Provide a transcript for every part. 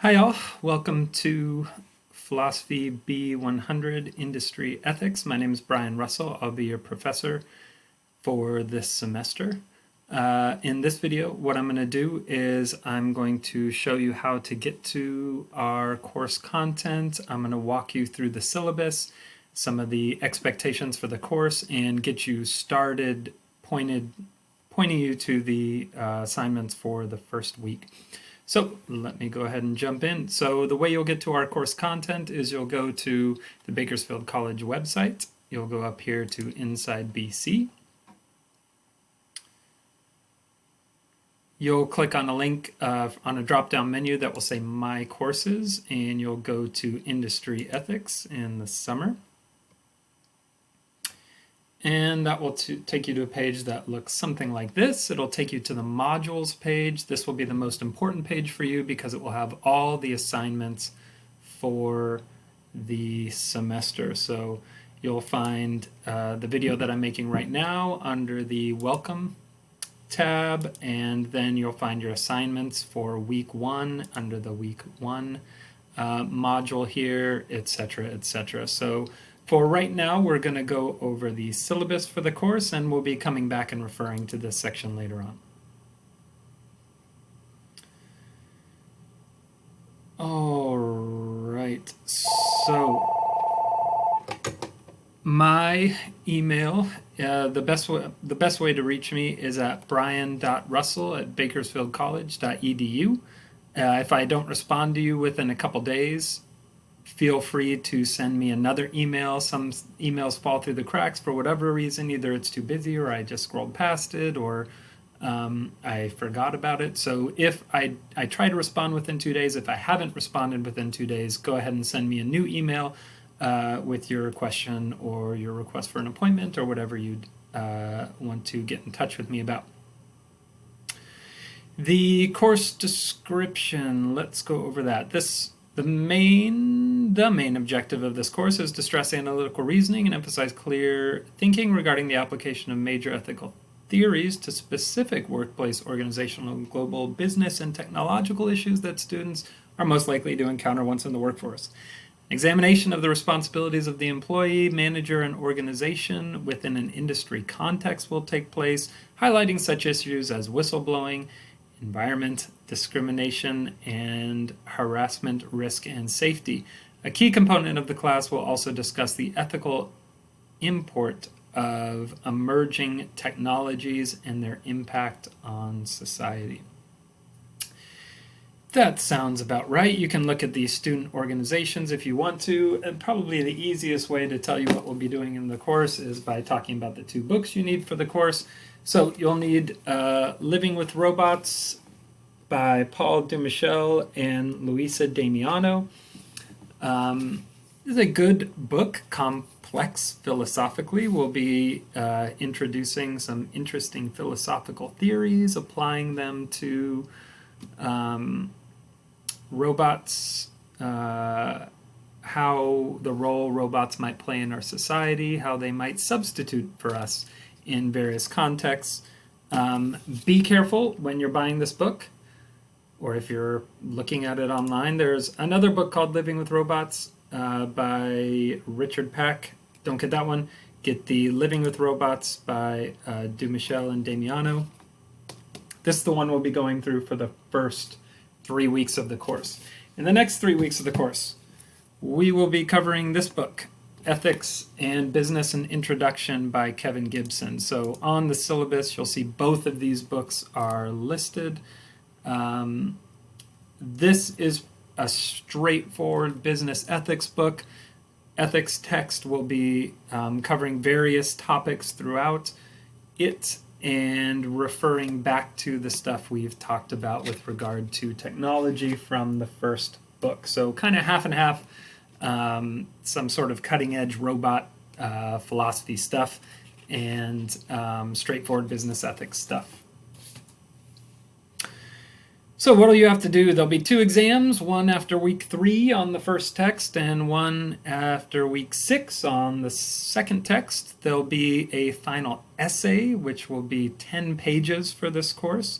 Hi all, welcome to Philosophy B100 Industry Ethics. My name is Brian Russell. I'll be your professor for this semester. In this video, what I'm going to do is I'm going to show you how to get to our course content. I'm going to walk you through the syllabus, some of the expectations for the course, and get you started pointing you to the assignments for the first week. So let me go ahead and jump in. So the way you'll get to our course content is you'll go to the Bakersfield College website. You'll go up here to Inside BC. You'll click on a link on a drop-down menu that will say My Courses, and you'll go to Industry Ethics in the summer. And that will take you to a page that looks something like this. It'll take you to the modules page. This will be the most important page for you because it will have all the assignments for the semester. So you'll find the video that I'm making right now under the Welcome tab, and then you'll find your assignments for week 1 under the week 1 module here, etc., etc. So for right now, we're going to go over the syllabus for the course, and we'll be coming back and referring to this section later on. All right, so my email, the best way to reach me is at brian.russell@bakersfieldcollege.edu. If I don't respond to you within a couple days, feel free to send me another email. Some emails fall through the cracks for whatever reason. Either it's too busy, or I just scrolled past it, or I forgot about it. So if I try to respond within 2 days, if I haven't responded within 2 days, go ahead and send me a new email with your question or your request for an appointment or whatever you'd want to get in touch with me about. The course description, let's go over that. The main objective of this course is to stress analytical reasoning and emphasize clear thinking regarding the application of major ethical theories to specific workplace, organizational, global business, and technological issues that students are most likely to encounter once in the workforce. Examination of the responsibilities of the employee, manager, and organization within an industry context will take place, highlighting such issues as whistleblowing, environment, discrimination, and harassment, risk, and safety. A key component of the class will also discuss the ethical import of emerging technologies and their impact on society. That sounds about right. You can look at the student organizations if you want to, and probably the easiest way to tell you what we'll be doing in the course is by talking about the 2 books you need for the course. So you'll need Living with Robots by Paul Dumichel and Luisa Damiano. This is a good book, complex philosophically. We'll be introducing some interesting philosophical theories, applying them to robots, how the role robots might play in our society, how they might substitute for us in various contexts. Be careful when you're buying this book, or if you're looking at it online. There's another book called Living with Robots by Richard Pack. Don't get that one. Get the Living with Robots by Dumichel and Damiano. This is the one we'll be going through for the first 3 weeks of the course. In the next 3 weeks of the course, we will be covering this book, Ethics and Business: An Introduction by Kevin Gibson. So on the syllabus, you'll see both of these books are listed. This is a straightforward business ethics book. Ethics text will be covering various topics throughout it and referring back to the stuff we've talked about with regard to technology from the first book. So kind of half and half. Some sort of cutting-edge robot philosophy stuff and straightforward business ethics stuff. So what do you have to do? There'll be 2 exams, one after week 3 on the first text and one after week 6 on the second text. There'll be a final essay, which will be 10 pages for this course.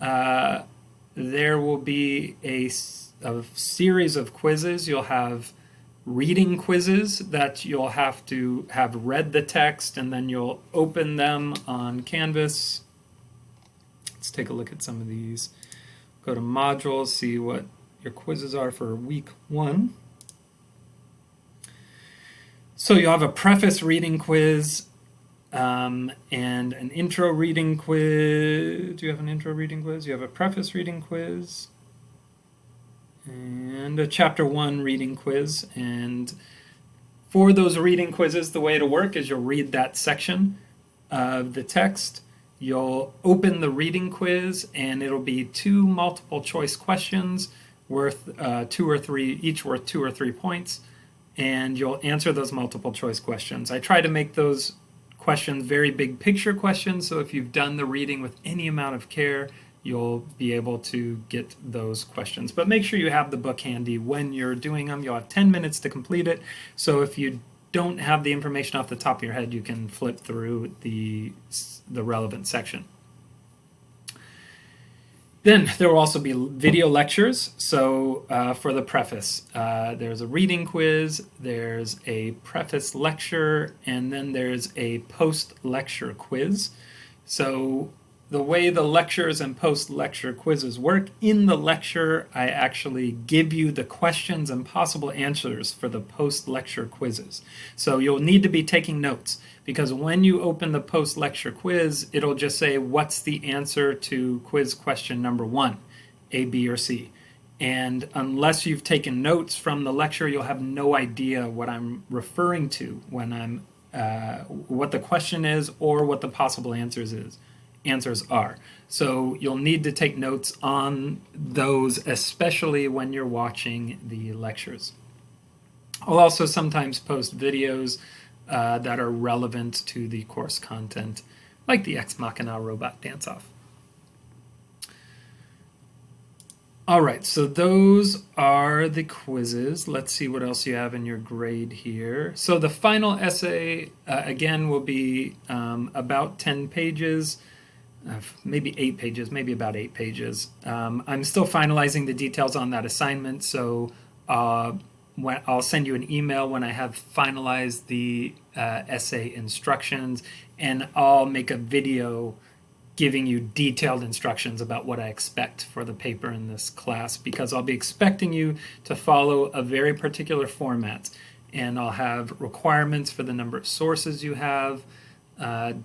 There will be a series of quizzes. You'll have reading quizzes that you'll have to have read the text, and then you'll open them on Canvas. Let's take a look at some of these. Go to modules, see what your quizzes are for week 1. So you'll have a preface reading quiz and an intro reading quiz. Do you have an intro reading quiz? You have a preface reading quiz and a chapter 1 reading quiz. And for those reading quizzes, the way it'll work is you'll read that section of the text. You'll open the reading quiz, and it'll be 2 multiple choice questions worth 2 or 3, each worth 2 or 3 points, and you'll answer those multiple choice questions. I try to make those questions very big picture questions, so if you've done the reading with any amount of care, you'll be able to get those questions. But make sure you have the book handy when you're doing them. You'll have 10 minutes to complete it, so if you don't have the information off the top of your head, you can flip through the relevant section. Then there will also be video lectures. So for the preface, there's a reading quiz, there's a preface lecture, and then there's a post-lecture quiz. So the way the lectures and post-lecture quizzes work, in the lecture I actually give you the questions and possible answers for the post-lecture quizzes. So you'll need to be taking notes, because when you open the post-lecture quiz, it'll just say, what's the answer to quiz question number 1, A, B, or C? And unless you've taken notes from the lecture, you'll have no idea what I'm referring to when I'm, what the question is or what the possible answers are. So you'll need to take notes on those, especially when you're watching the lectures. I'll also sometimes post videos that are relevant to the course content, like the Ex Machina robot dance-off. All right, so those are the quizzes. Let's see what else you have in your grade here. So the final essay, again, will be about 10 pages. Maybe 8 pages, maybe about 8 pages. I'm still finalizing the details on that assignment, so I'll send you an email when I have finalized the essay instructions, and I'll make a video giving you detailed instructions about what I expect for the paper in this class, because I'll be expecting you to follow a very particular format, and I'll have requirements for the number of sources you have.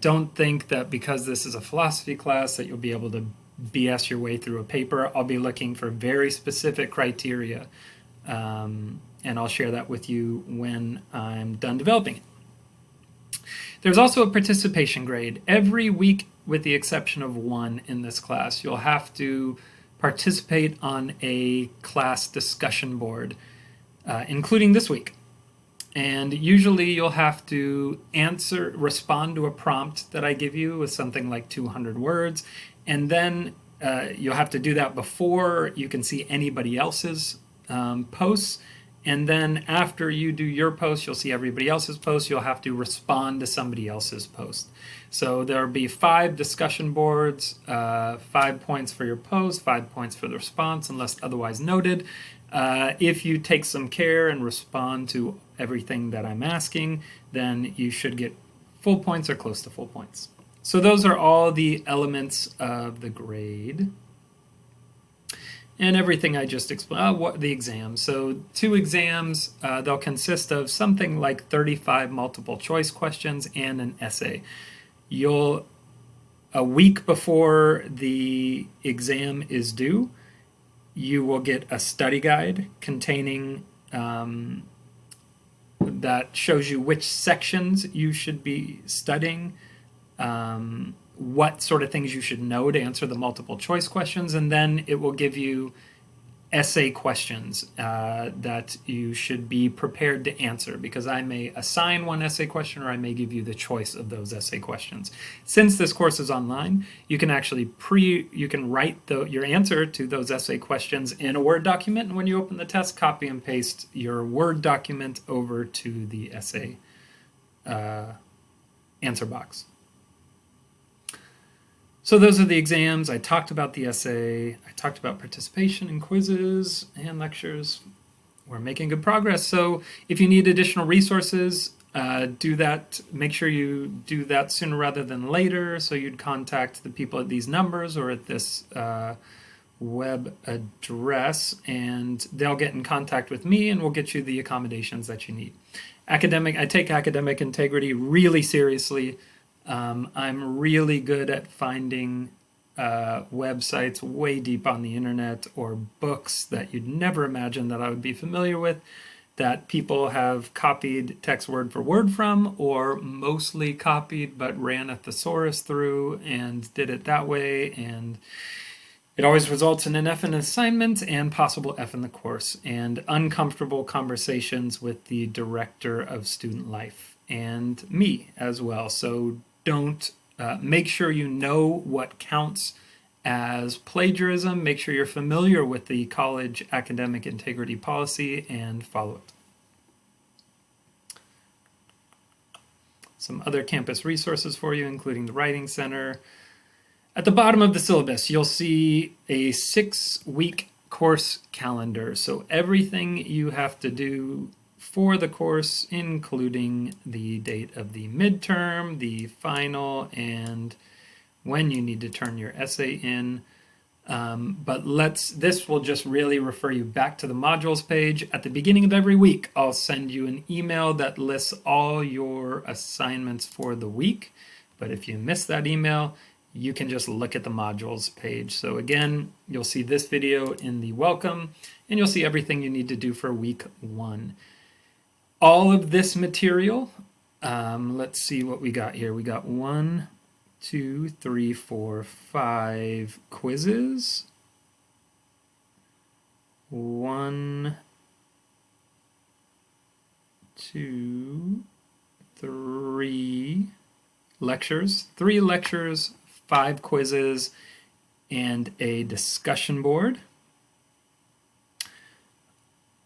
Don't think that because this is a philosophy class that you'll be able to BS your way through a paper. I'll be looking for very specific criteria, and I'll share that with you when I'm done developing it. There's also a participation grade. Every week, with the exception of 1 in this class, you'll have to participate on a class discussion board, including this week. And usually you'll have to respond to a prompt that I give you with something like 200 words. And then you'll have to do that before you can see anybody else's posts. And then after you do your post, you'll see everybody else's post. You'll have to respond to somebody else's post. So there'll be 5 discussion boards, 5 points for your post, 5 points for the response, unless otherwise noted. If you take some care and respond to everything that I'm asking, then you should get full points or close to full points. So those are all the elements of the grade. And everything I just explained, what the exams. So 2 exams, they'll consist of something like 35 multiple choice questions and an essay. A week before the exam is due, you will get a study guide containing that shows you which sections you should be studying, what sort of things you should know to answer the multiple choice questions, and then it will give you essay questions that you should be prepared to answer, because I may assign one essay question or I may give you the choice of those essay questions. Since this course is online, you can actually write your answer to those essay questions in a Word document, and when you open the test, copy and paste your Word document over to the essay answer box. So those are the exams. I talked about the essay. I talked about participation in quizzes and lectures. We're making good progress. So if you need additional resources, do that. Make sure you do that sooner rather than later. So you'd contact the people at these numbers or at this web address, and they'll get in contact with me, and we'll get you the accommodations that you need. I take academic integrity really seriously. I'm really good at finding websites way deep on the internet or books that you'd never imagine that I would be familiar with, that people have copied text word for word from, or mostly copied but ran a thesaurus through and did it that way, and it always results in an F in an assignment and possible F in the course, and uncomfortable conversations with the director of student life and me as well. So don't make sure you know what counts as plagiarism. Make sure you're familiar with the college academic integrity policy and follow it. Some other campus resources for you, including the Writing Center. At the bottom of the syllabus, you'll see a 6-week course calendar. So everything you have to do for the course, including the date of the midterm, the final, and when you need to turn your essay in. But this will just really refer you back to the modules page. At the beginning of every week, I'll send you an email that lists all your assignments for the week. But if you miss that email, you can just look at the modules page. So again, you'll see this video in the welcome, and you'll see everything you need to do for week 1. All of this material, let's see what we got here. We got 1, 2, 3, 4, 5 quizzes. 1, 2, 3 lectures. 3 lectures, 5 quizzes, and a discussion board.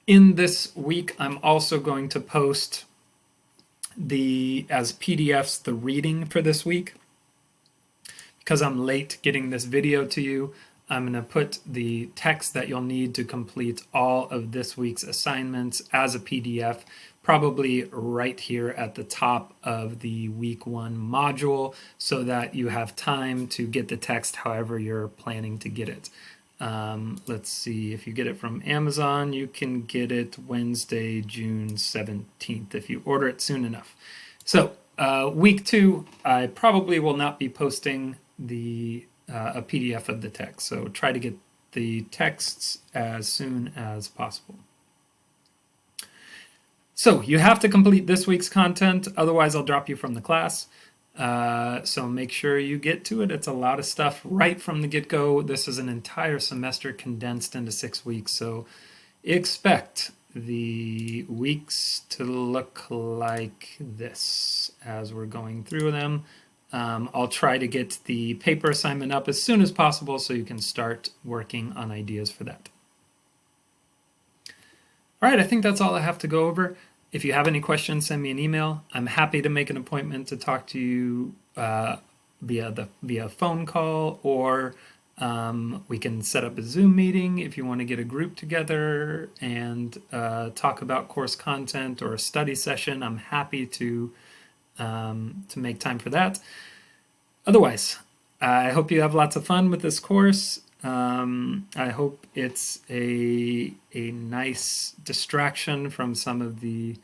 In this week, I'm also going to post as PDFs the reading for this week. Because I'm late getting this video to you, I'm going to put the text that you'll need to complete all of this week's assignments as a PDF, probably right here at the top of the week 1 module, so that you have time to get the text however you're planning to get it. Let's see, if you get it from Amazon, you can get it Wednesday, June 17th, if you order it soon enough. So week 2, I probably will not be posting a PDF of the text. So try to get the texts as soon as possible. So you have to complete this week's content, otherwise I'll drop you from the class. So make sure you get to it. It's a lot of stuff right from the get-go. This is an entire semester condensed into 6 weeks, so expect the weeks to look like this as we're going through them. I'll try to get the paper assignment up as soon as possible so you can start working on ideas for that. All right, I think that's all I have to go over. If you have any questions, send me an email. I'm happy to make an appointment to talk to you via phone call, or we can set up a Zoom meeting if you want to get a group together and talk about course content or a study session. I'm happy to make time for that. Otherwise, I hope you have lots of fun with this course. I hope it's a nice distraction from some of the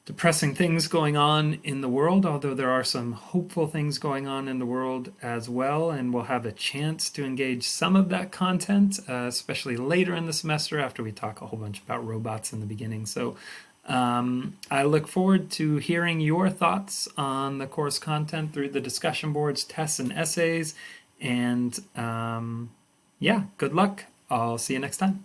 depressing things going on in the world, although there are some hopeful things going on in the world as well, and we'll have a chance to engage some of that content, especially later in the semester after we talk a whole bunch about robots in the beginning. So I look forward to hearing your thoughts on the course content through the discussion boards, tests, and essays. And yeah, good luck. I'll see you next time.